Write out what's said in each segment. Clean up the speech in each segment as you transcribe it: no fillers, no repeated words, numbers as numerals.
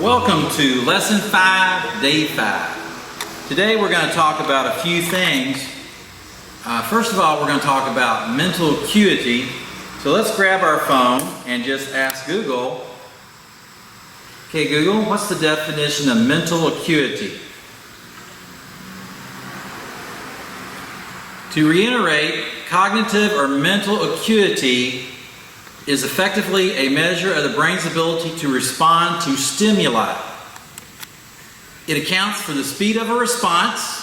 Welcome to Lesson 5, Day 5. Today we're going to talk about a few things. First of all, we're going to talk about mental acuity. So let's grab our phone and just ask Google. Okay, Google, what's the definition of mental acuity? To reiterate, cognitive or mental acuity is effectively a measure of the brain's ability to respond to stimuli. It accounts for the speed of a response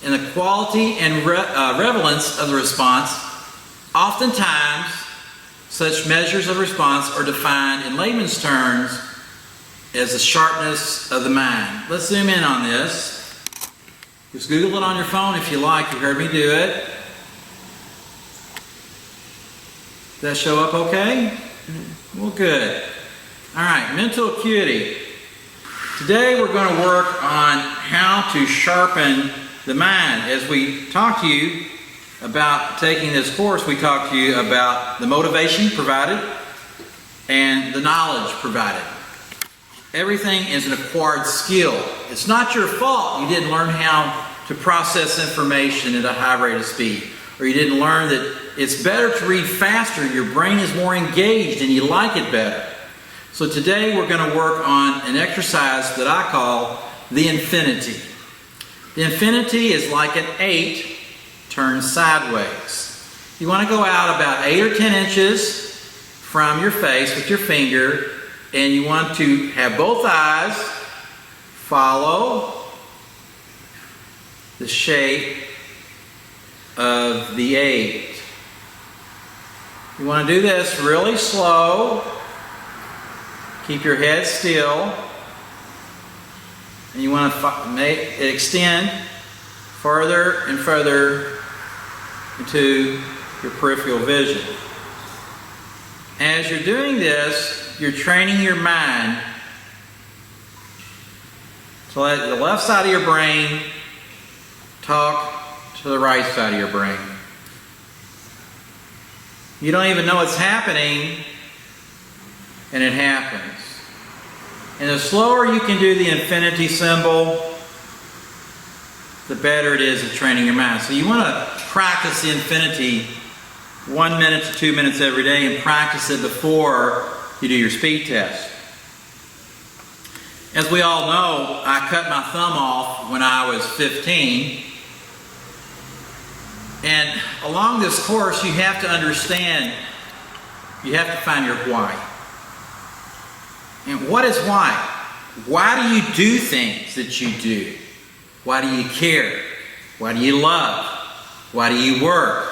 and the quality and relevance of the response. Oftentimes, such measures of response are defined in layman's terms as the sharpness of the mind. Let's zoom in on this. Just Google it on your phone if you like. You heard me do it. Does that show up okay? Well, good. All right, mental acuity. Today we're going to work on how to sharpen the mind. As we talk to you about taking this course, we talk to you about the motivation provided and the knowledge provided. Everything is an acquired skill. It's not your fault you didn't learn how to process information at a high rate of speed, or you didn't learn that it's better to read faster, your brain is more engaged and you like it better. So today we're going to work on an exercise that I call the infinity. The infinity is like an 8 turned sideways. You want to go out about 8 or 10 inches from your face with your finger, and you want to have both eyes follow the shape of the 8. You want to do this really slow. Keep your head still. And you want to make it extend further and further into your peripheral vision. As you're doing this, you're training your mind to let the left side of your brain talk to the right side of your brain. You don't even know it's happening, and it happens. And the slower you can do the infinity symbol, the better it is at training your mind. So you want to practice the infinity 1 minute to 2 minutes every day, and practice it before you do your speed test. As we all know, I cut my thumb off when I was 15. And along this course, you have to understand, you have to find your why. And what is why? Why do you do things that you do? Why do you care? Why do you love? Why do you work?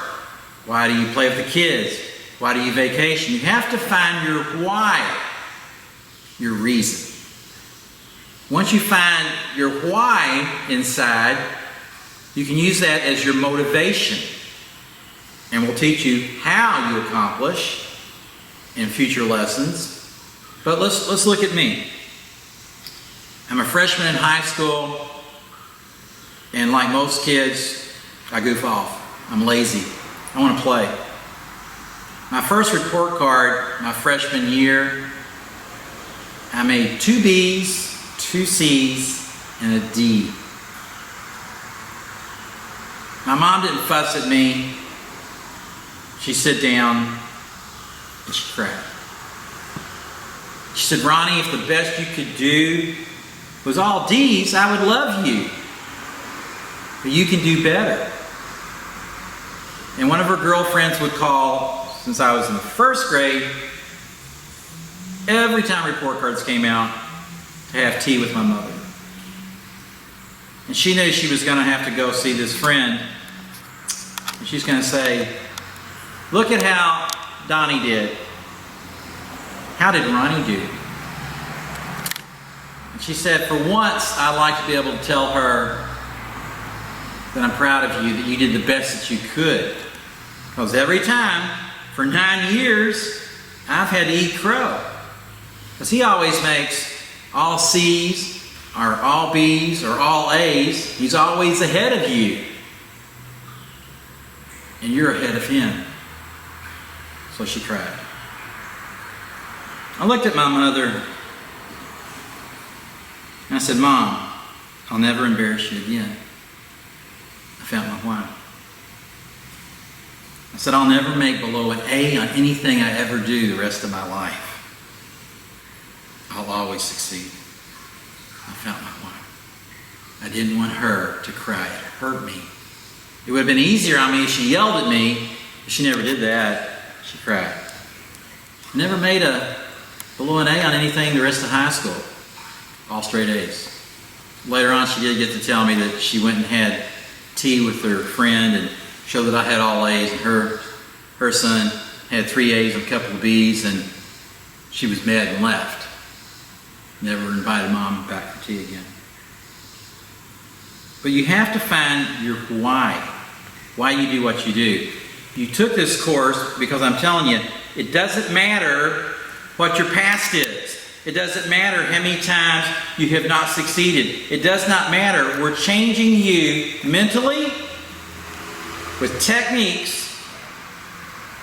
Why do you play with the kids? Why do you vacation? You have to find your why, your reason. Once you find your why inside, you can use that as your motivation. And we'll teach you how you accomplish in future lessons. But let's look at me. I'm a freshman in high school, and like most kids, I goof off. I'm lazy. I want to play. My first report card, my freshman year, I made 2 B's, 2 C's, and a D. My mom didn't fuss at me. She sat down and she cried. She said, "Ronnie, if the best you could do was all D's, I would love you. But you can do better." And one of her girlfriends would call, since I was in the 1st grade, every time report cards came out, to have tea with my mother. And she knew she was going to have to go see this friend. And she's going to say, "Look at how Donnie did. How did Ronnie do?" And she said, "For once, I'd like to be able to tell her that I'm proud of you, that you did the best that you could. Because every time, for 9 years, I've had to eat crow. Because he always makes all C's, or all B's, or all A's. He's always ahead of you. And you're ahead of him." So she cried. I looked at my mother And I said, Mom, I'll never embarrass you again. I found my why. I said, I'll never make below an A on anything I ever do the rest of my life. I'll always succeed. I found my why. I didn't want her to cry. It hurt me. It would have been easier on me if she yelled at me, but she never did that. She cried. I never made a below an A on anything the rest of high school. All straight A's. Later on, she did get to tell me that she went and had tea with her friend and showed that I had all A's, and her son had 3 A's and a couple of B's, and she was mad and left. Never invited Mom back for tea again. But you have to find your why you do what you do. You took this course because I'm telling you, it doesn't matter what your past is. It doesn't matter how many times you have not succeeded. It does not matter. We're changing you mentally with techniques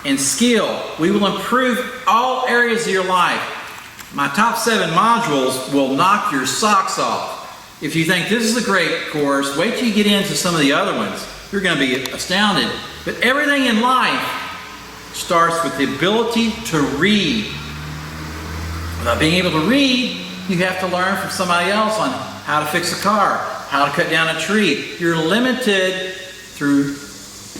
and skill. We will improve all areas of your life. My top 7 modules will knock your socks off. If you think this is a great course, wait till you get into some of the other ones. You're going to be astounded. But everything in life starts with the ability to read. Without being able to read, you have to learn from somebody else on how to fix a car, how to cut down a tree. You're limited through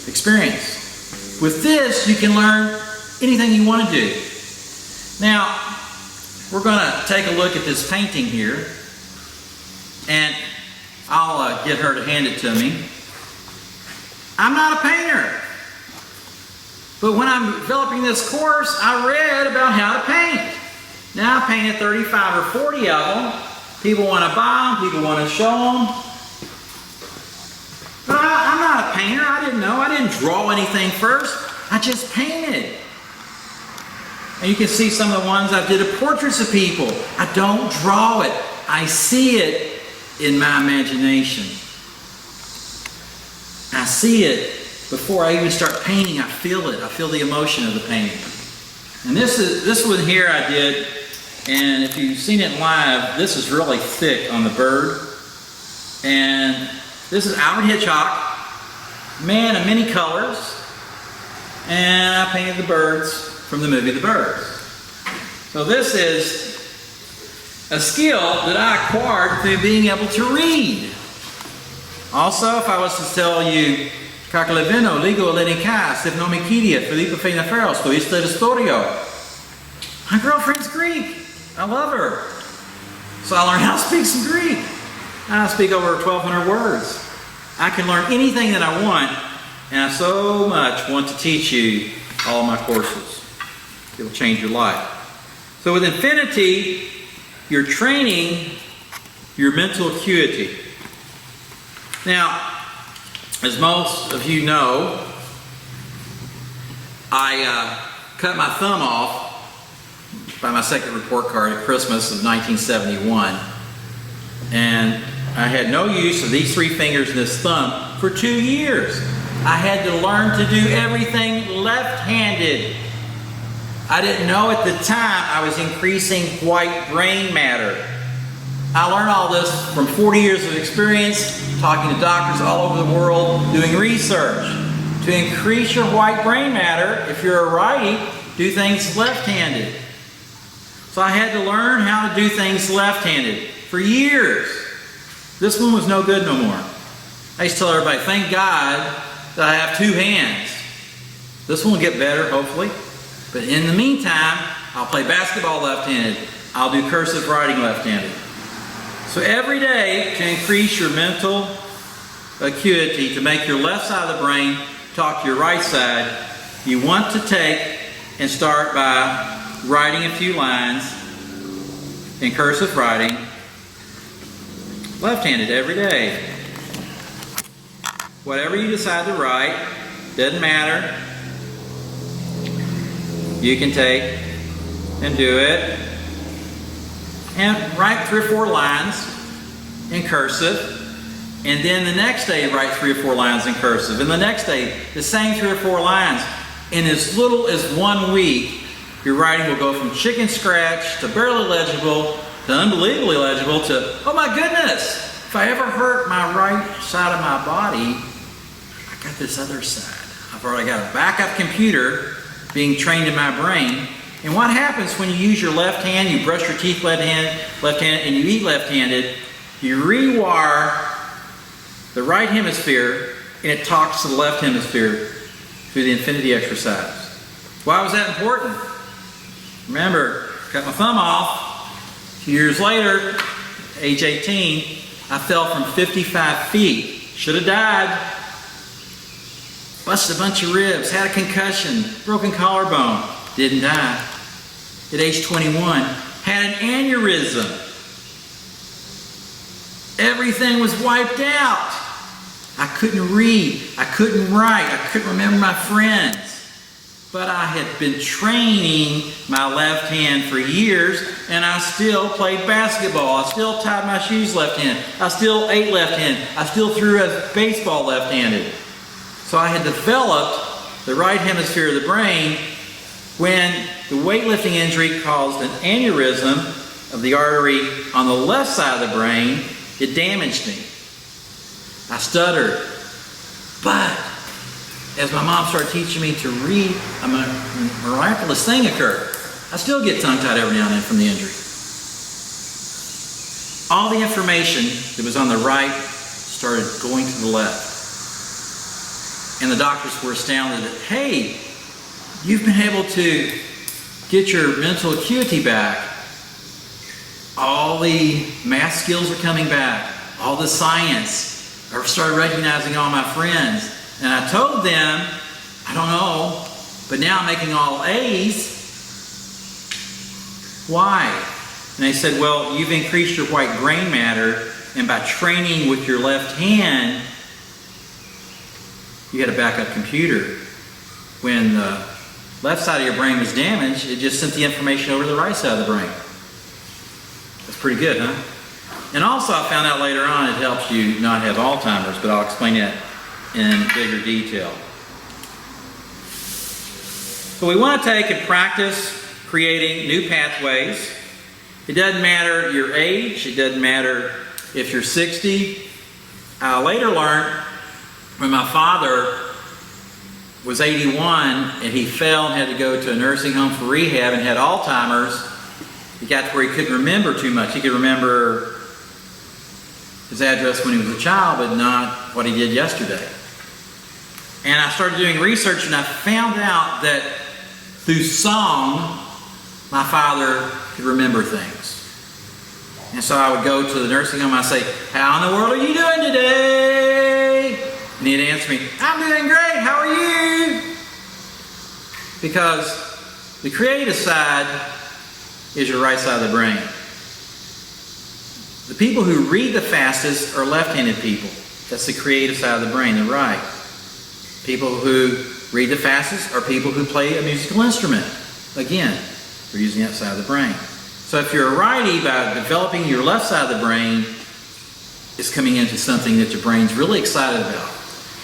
experience. With this, you can learn anything you want to do. Now, we're going to take a look at this painting here, and I'll get her to hand it to me. I'm not a painter, but when I'm developing this course, I read about how to paint. Now I painted 35 or 40 of them. People want to buy them, people want to show them. But I'm not a painter. I didn't know. I didn't draw anything first. I just painted. And you can see some of the ones I did of portraits of people. I don't draw it. I see it in my imagination. I see it before I even start painting. I feel it. I feel the emotion of the painting. And this one here I did, and if you've seen it live, this is really thick on the bird. And this is Alfred Hitchcock, man of many colors. And I painted the birds from the movie The Birds. So this is a skill that I acquired through being able to read. Also, if I was to tell you, Kakalevino, Ligo Elenika, Sifnomikidia, Filippo Feinaferos, Stoista Historio. My girlfriend's Greek. I love her. So I learned how to speak some Greek. I speak over 1,200 words. I can learn anything that I want, and I so much want to teach you all my courses. It will change your life. So with Infinity, you're training your mental acuity. Now, as most of you know, I cut my thumb off by my second report card at Christmas of 1971. And I had no use of these 3 fingers and this thumb for 2 years. I had to learn to do everything left-handed. I didn't know at the time I was increasing white brain matter. I learned all this from 40 years of experience, talking to doctors all over the world, doing research. To increase your white brain matter, if you're a righty, do things left-handed. So I had to learn how to do things left-handed for years. This one was no good no more. I used to tell everybody, thank God that I have 2 hands. This one will get better, hopefully. But in the meantime, I'll play basketball left-handed. I'll do cursive writing left-handed. So every day, to increase your mental acuity, to make your left side of the brain talk to your right side, you want to take and start by writing a few lines in cursive writing, left-handed every day. Whatever you decide to write, doesn't matter. You can take and do it. And write 3 or 4 lines in cursive. And then the next day, write 3 or 4 lines in cursive. And the next day, the same 3 or 4 lines. In as little as 1 week, your writing will go from chicken scratch to barely legible to unbelievably legible to, oh my goodness, if I ever hurt my right side of my body, I got this other side. I've already got a backup computer being trained in my brain. And what happens when you use your left hand, you brush your teeth left-handed, and you eat left-handed, you rewire the right hemisphere, and it talks to the left hemisphere through the infinity exercise. Why was that important? Remember, cut my thumb off. A few years later, age 18, I fell from 55 feet. Should have died. Busted a bunch of ribs, had a concussion, broken collarbone. Didn't die. At age 21, had an aneurysm. Everything was wiped out. I couldn't read, I couldn't write, I couldn't remember my friends. But I had been training my left hand for years, and I still played basketball. I still tied my shoes left-handed. I still ate left-handed. I still threw a baseball left-handed. So I had developed the right hemisphere of the brain when the weightlifting injury caused an aneurysm of the artery on the left side of the brain. It damaged me. I stuttered. But as my mom started teaching me to read, a miraculous thing occurred. I still get tongue-tied every now and then from the injury. All the information that was on the right started going to the left. And the doctors were astounded that, hey, you've been able to get your mental acuity back. All the math skills are coming back. All the science. I started recognizing all my friends. And I told them, I don't know, but now I'm making all A's. Why? And they said, well, you've increased your white brain matter, and by training with your left hand, you had a backup computer. When the left side of your brain was damaged, it just sent the information over to the right side of the brain. That's pretty good, huh? And also I found out later on it helps you not have Alzheimer's, but I'll explain that in bigger detail. So we want to take and practice creating new pathways. It doesn't matter your age. It doesn't matter if you're 60. I later learned when my father was 81 and he fell and had to go to a nursing home for rehab and had Alzheimer's, he got to where he couldn't remember too much. He could remember his address when he was a child, but not what he did yesterday. And I started doing research and I found out that through song, my father could remember things. And so I would go to the nursing home and I'd say, how in the world are you doing today? And he'd answer me, I'm doing great, how are you? Because the creative side is your right side of the brain. The people who read the fastest are left-handed people. That's the creative side of the brain, the right. People who read the fastest are people who play a musical instrument. Again, we're using that side of the brain. So if you're a righty, by developing your left side of the brain, it's coming into something that your brain's really excited about.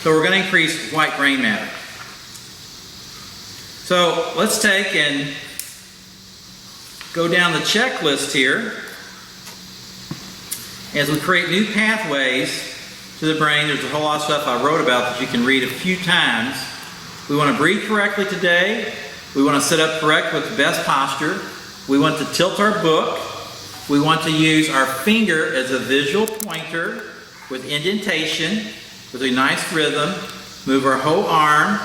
So we're going to increase white brain matter. So let's take and go down the checklist here. As we create new pathways to the brain, there's a whole lot of stuff I wrote about that you can read a few times. We want to breathe correctly today. We want to sit up correct with the best posture. We want to tilt our book. We want to use our finger as a visual pointer with indentation, with a nice rhythm. Move our whole arm.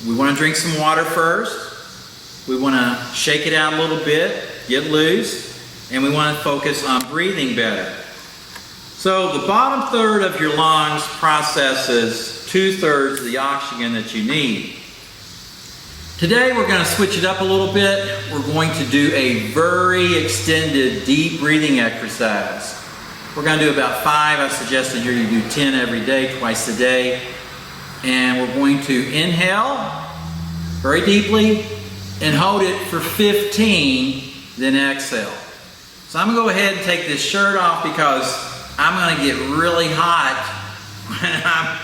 We want to drink some water first. We want to shake it out a little bit, get loose, and we want to focus on breathing better. So the bottom third of your lungs processes 2/3 of the oxygen that you need. Today we're going to switch it up a little bit. We're going to do a very extended deep breathing exercise. We're going to do about 5. I suggested here you do 10 every day, twice a day. And we're going to inhale very deeply and hold it for 15, then exhale. So I'm going to go ahead and take this shirt off because I'm going to get really hot when I'm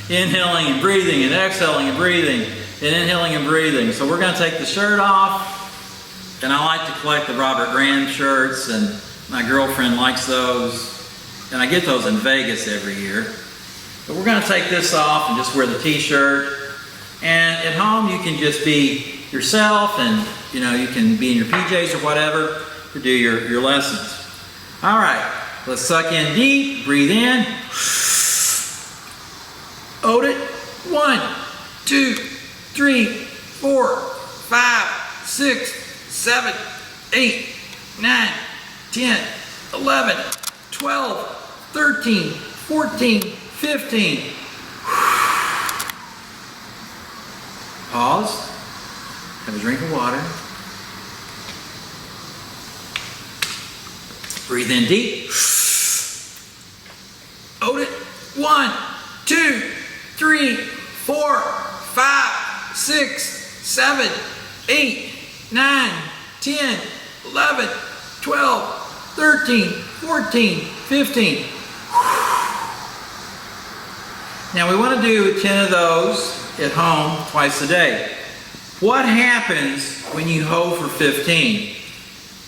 inhaling and breathing and exhaling and breathing and inhaling and breathing. So we're going to take the shirt off And I like to collect the Robert Graham shirts, and my girlfriend likes those. And I get those in Vegas every year. But we're going to take this off and just wear the t-shirt. And at home you can just be yourself, and you can be in your PJs or whatever to do your lessons. All right, let's suck in deep, breathe in. Hold it. 1, 2, 3, 4, 5, 6, 7, 8, 9, 10, 11, 12, 13, 14, 15. Pause. Have a drink of water. Breathe in deep. Hold it. 1, 2, 3, 4, 5, 6, 7, 8, 9, 10, 11, 12, 13, 14, 15. Now we want to do 10 of those at home twice a day. What happens when you hold for 15?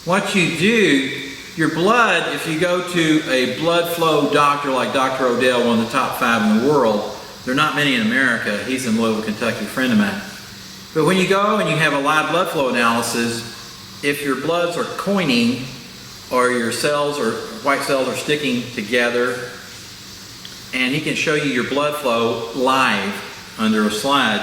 What you do, your blood, if you go to a blood flow doctor like Dr. Odell, one of the top 5 in the world, there are not many in America, he's in Louisville, Kentucky, a friend of mine. But when you go and you have a live blood flow analysis, if your bloods are coining or your cells or white cells are sticking together, and he can show you your blood flow live under a slide.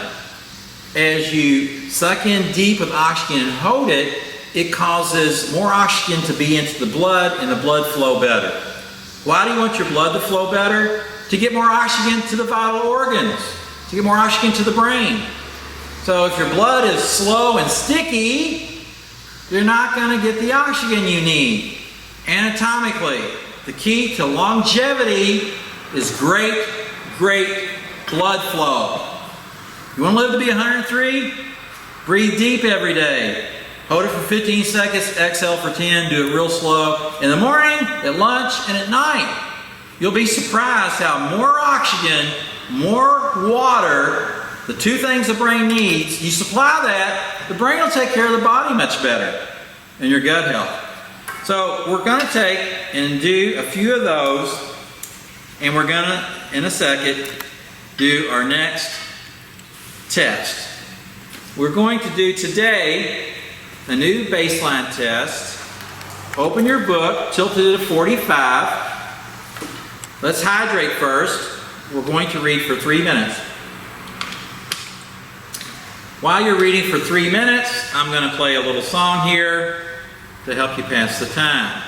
As you suck in deep with oxygen and hold it, it causes more oxygen to be into the blood and the blood flow better. Why do you want your blood to flow better? To get more oxygen to the vital organs, to get more oxygen to the brain. So if your blood is slow and sticky, you're not going to get the oxygen you need. Anatomically, the key to longevity is great blood flow. You want to live to be 103? Breathe deep every day. Hold it for 15 seconds, exhale for 10, do it real slow. In the morning, at lunch, and at night. You'll be surprised how more oxygen, more water, the 2 things the brain needs, you supply that, the brain will take care of the body much better and your gut health. So we're going to take and do a few of those. And we're going to, in a second, do our next test. We're going to do today a new baseline test. Open your book, tilt it to 45. Let's hydrate first. We're going to read for 3 minutes. While you're reading for 3 minutes, I'm going to play a little song here to help you pass the time.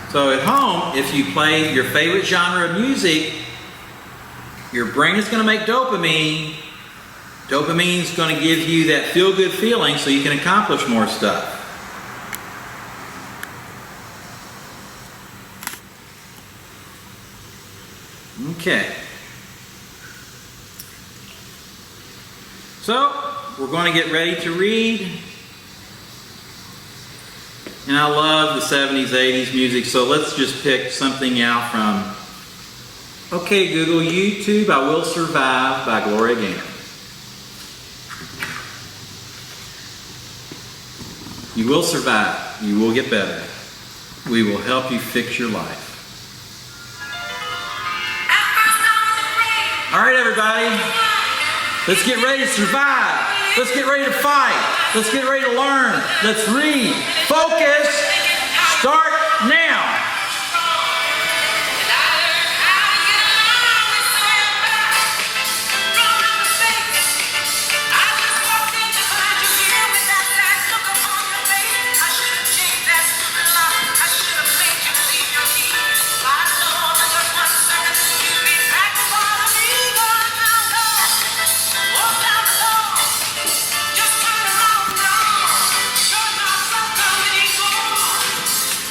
So at home, if you play your favorite genre of music, your brain is going to make dopamine. Dopamine is going to give you that feel-good feeling so you can accomplish more stuff. Okay. So, we're going to get ready to read. And I love the 70s, 80s music, so let's just pick something out from, okay, Google, YouTube, I Will Survive by Gloria Gaynor. You will survive. You will get better. We will help you fix your life. All right, everybody. Let's get ready to survive. Let's get ready to fight. Let's get ready to learn. Let's read. Focus. Start now.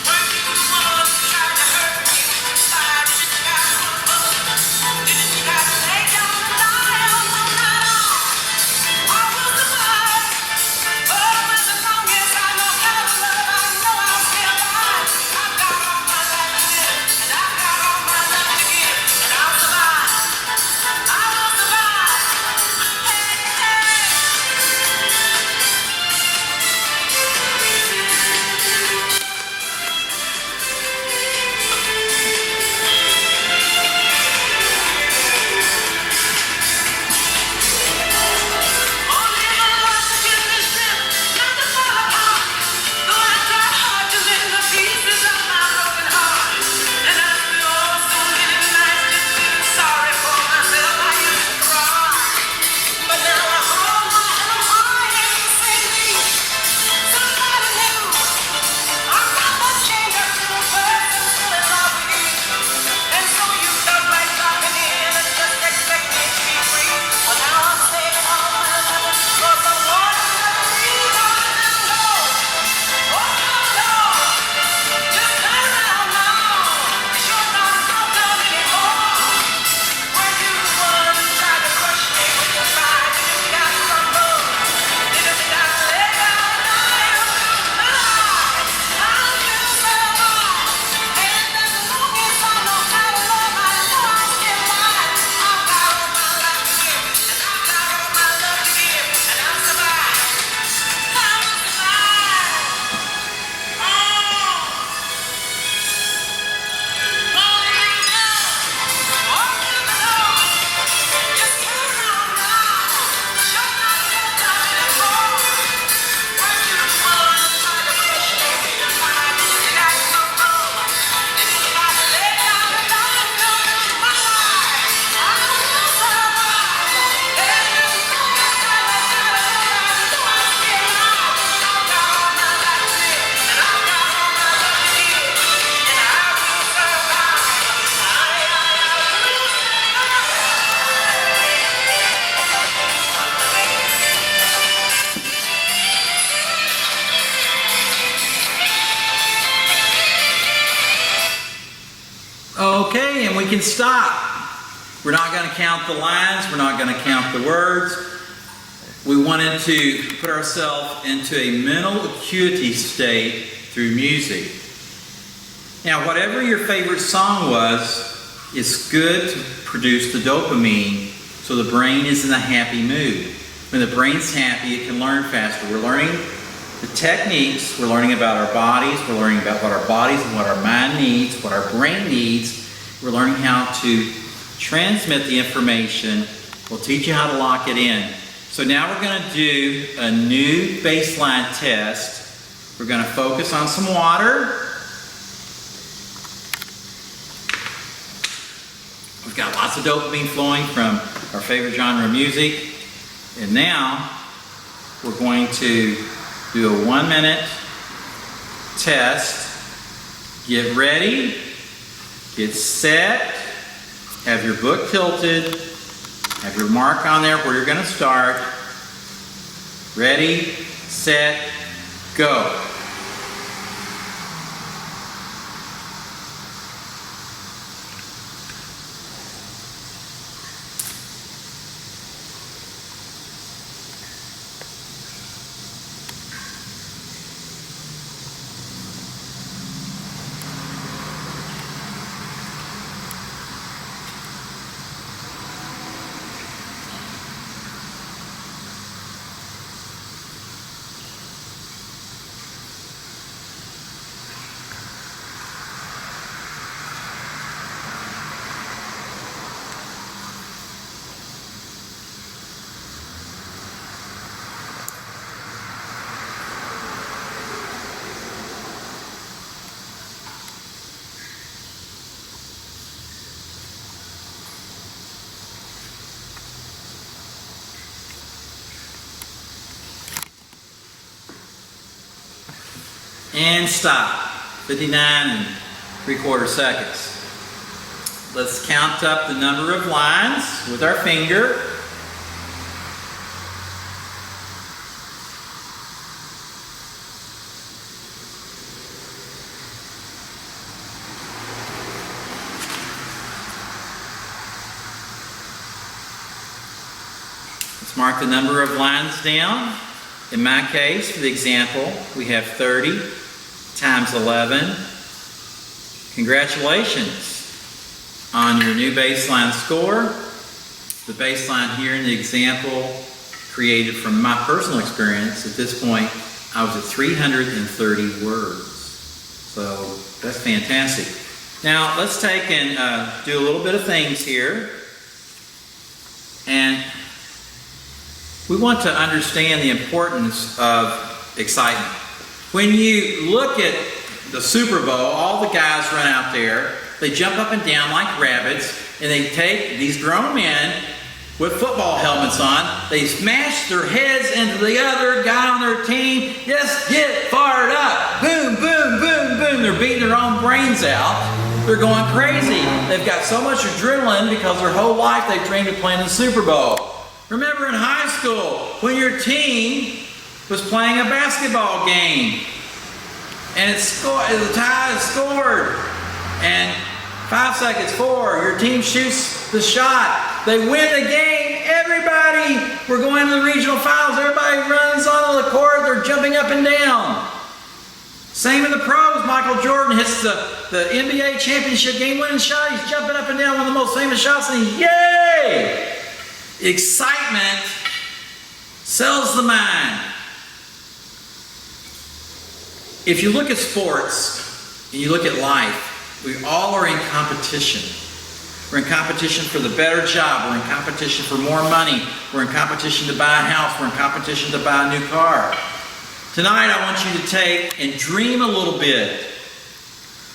Well, Okay, and we can stop. We're not going to count the lines. We're not going to count the words. We wanted to put ourselves into a mental acuity state through music. Now, whatever your favorite song was, it's good to produce the dopamine so the brain is in a happy mood. When the brain's happy, it can learn faster. We're learning the techniques. We're learning about our bodies. We're learning about what our bodies and what our mind needs, what our brain needs. We're learning how to transmit the information. We'll teach you how to lock it in. So now we're going to do a new baseline test. We're going to focus on some water. We've got lots of dopamine flowing from our favorite genre of music. And now we're going to do a 1-minute test. Get ready. Get set. Have your book tilted. Have your mark on there where you're going to start. Ready, set, go. And stop. 59 3/4 seconds. Let's count up the number of lines with our finger. Let's mark the number of lines down. In my case, for the example, we have 30 times 11. Congratulations on your new baseline score. The baseline here in the example created from my personal experience. At this point, I was at 330 words. So that's fantastic. Now let's take and do a little bit of things here. And we want to understand the importance of excitement. When you look at the Super Bowl, all the guys run out there, they jump up and down like rabbits, and they take these grown men with football helmets on, they smash their heads into the other guy on their team, just get fired up. Boom, boom, boom, boom. They're beating their own brains out. They're going crazy. They've got so much adrenaline because their whole life they've dreamed of playing the Super Bowl. Remember in high school when your team was playing a basketball game and the tie is scored and 5 seconds, 4, your team shoots the shot, they win the game, everybody, we're going to the regional finals, everybody runs onto the court, they're jumping up and down. Same in the pros, Michael Jordan hits the NBA championship game-winning shot, he's jumping up and down, one of the most famous shots, and he's, yay! Excitement sells the mind. If you look at sports and you look at life, we all are in competition. We're in competition for the better job. We're in competition for more money. We're in competition to buy a house. We're in competition to buy a new car. Tonight I want you to take and dream a little bit.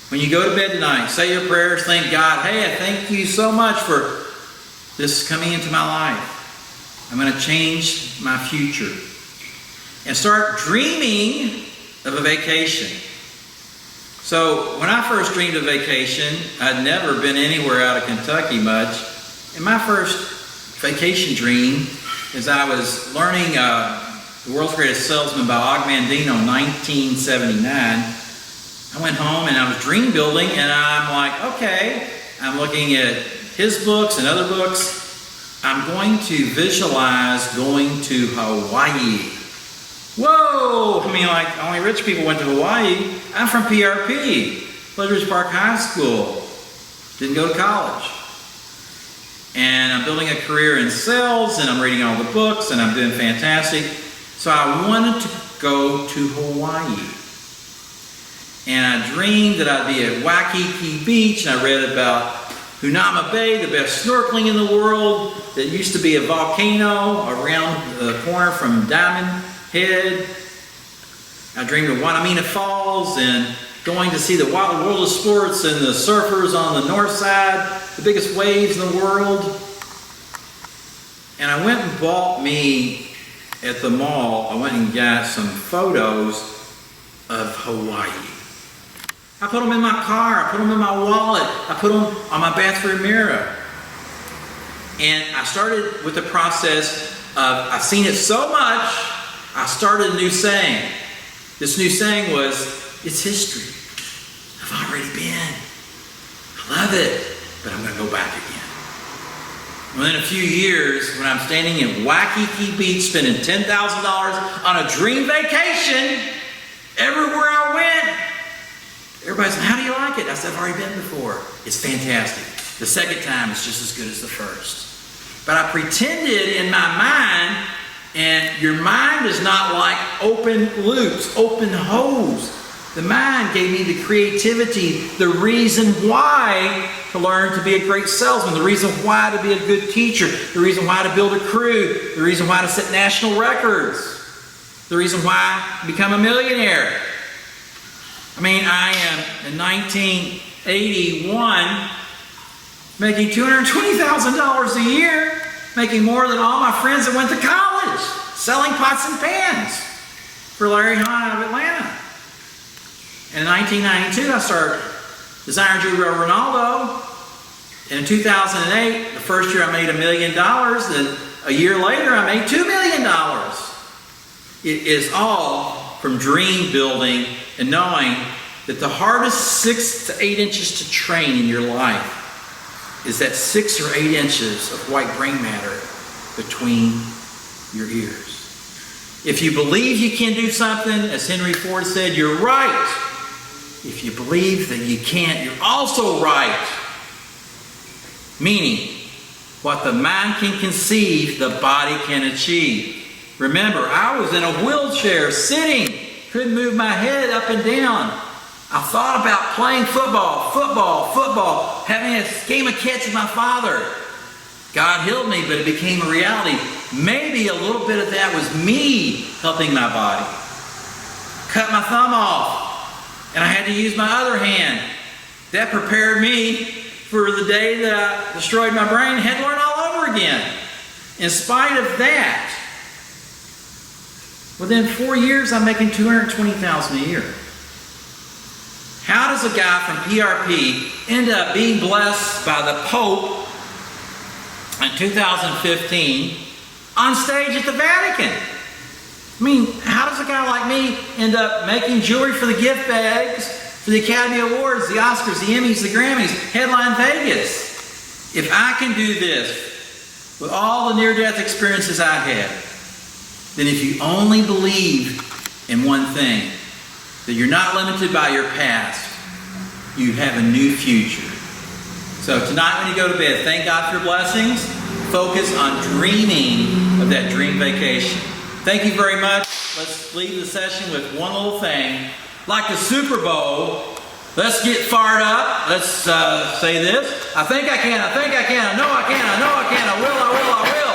When you go to bed tonight, say your prayers, thank God, hey, I thank you so much for this coming into my life. I'm going to change my future. And start dreaming of a vacation. So when I first dreamed of vacation, I'd never been anywhere out of Kentucky much. And my first vacation dream is I was learning The World's Greatest Salesman by Og Mandino in 1979. I went home and I was dream building and I'm like, okay, I'm looking at his books and other books. I'm going to visualize going to Hawaii. Whoa! I mean, like, only rich people went to Hawaii. I'm from PRP, Pleasures Park High School. Didn't go to college. And I'm building a career in sales, and I'm reading all the books, and I'm doing fantastic. So I wanted to go to Hawaii. And I dreamed that I'd be at Waikiki Beach, and I read about Hanauma Bay, the best snorkeling in the world. That used to be a volcano around the corner from Diamond Head. I dreamed of Wanamina Falls and going to see the Wild World of Sports and the surfers on the north side, the biggest waves in the world. And I went and bought me at the mall, I went and got some photos of Hawaii. I put them in my car, I put them in my wallet, I put them on my bathroom mirror. And I started with the process of, I've seen it so much, I started a new saying. This new saying was, it's history. I've already been. I love it, but I'm going to go back again. Within a few years, when I'm standing in Waikiki Beach spending $10,000 on a dream vacation, everywhere I went, everybody said, how do you like it? I said, I've already been before. It's fantastic. The second time is just as good as the first. But I pretended in my mind, and your mind is not like open loops, open hose. The mind gave me the creativity, the reason why to learn to be a great salesman, the reason why to be a good teacher, the reason why to build a crew, the reason why to set national records, the reason why to become a millionaire. I mean, I am in 1981 making $220,000 a year, making more than all my friends that went to college, selling pots and pans for Larry Hahn out of Atlanta. And in 1992, I started Designer Jewelry Ronaldo. And in 2008, the first year I made $1 million. Then a year later, I made $2 million. It is all from dream building and knowing that the hardest 6 to 8 inches to train in your life is that 6 or 8 inches of white brain matter between your ears. If you believe you can do something, as Henry Ford said, you're right. If you believe that you can't, you're also right. Meaning, what the mind can conceive, the body can achieve. Remember, I was in a wheelchair, sitting, couldn't move my head up and down. I thought about playing football, having a game of catch with my father. God healed me, but it became a reality. Maybe a little bit of that was me helping my body. Cut my thumb off. And I had to use my other hand. That prepared me for the day that I destroyed my brain and had to learn all over again. In spite of that, within 4 years, I'm making $220,000 a year. How does a guy from PRP end up being blessed by the Pope in 2015 on stage at the Vatican? I mean, how does a guy like me end up making jewelry for the gift bags, for the Academy Awards, the Oscars, the Emmys, the Grammys, headline Vegas? If I can do this with all the near-death experiences I had, then if you only believe in one thing, that you're not limited by your past, you have a new future. So tonight when you go to bed, thank God for your blessings. Focus on dreaming of that dream vacation. Thank you very much. Let's leave the session with one little thing. Like the Super Bowl, let's get fired up. Let's say this. I think I can, I think I can, I know I can, I know I can, I will, I will, I will.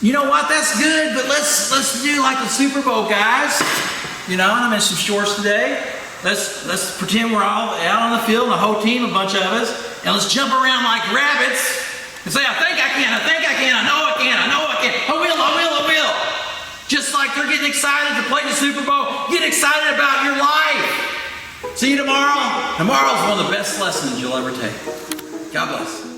You know what? That's good, but let's do like the Super Bowl, guys. You know, I'm in some shorts today. Let's pretend we're all out on the field, the whole team, a bunch of us, and let's jump around like rabbits and say, I think I can, I think I can, I know I can, I know I can, I will, I will, I will. Just like they're getting excited to play the Super Bowl, get excited about your life. See you tomorrow. Tomorrow's one of the best lessons you'll ever take. God bless.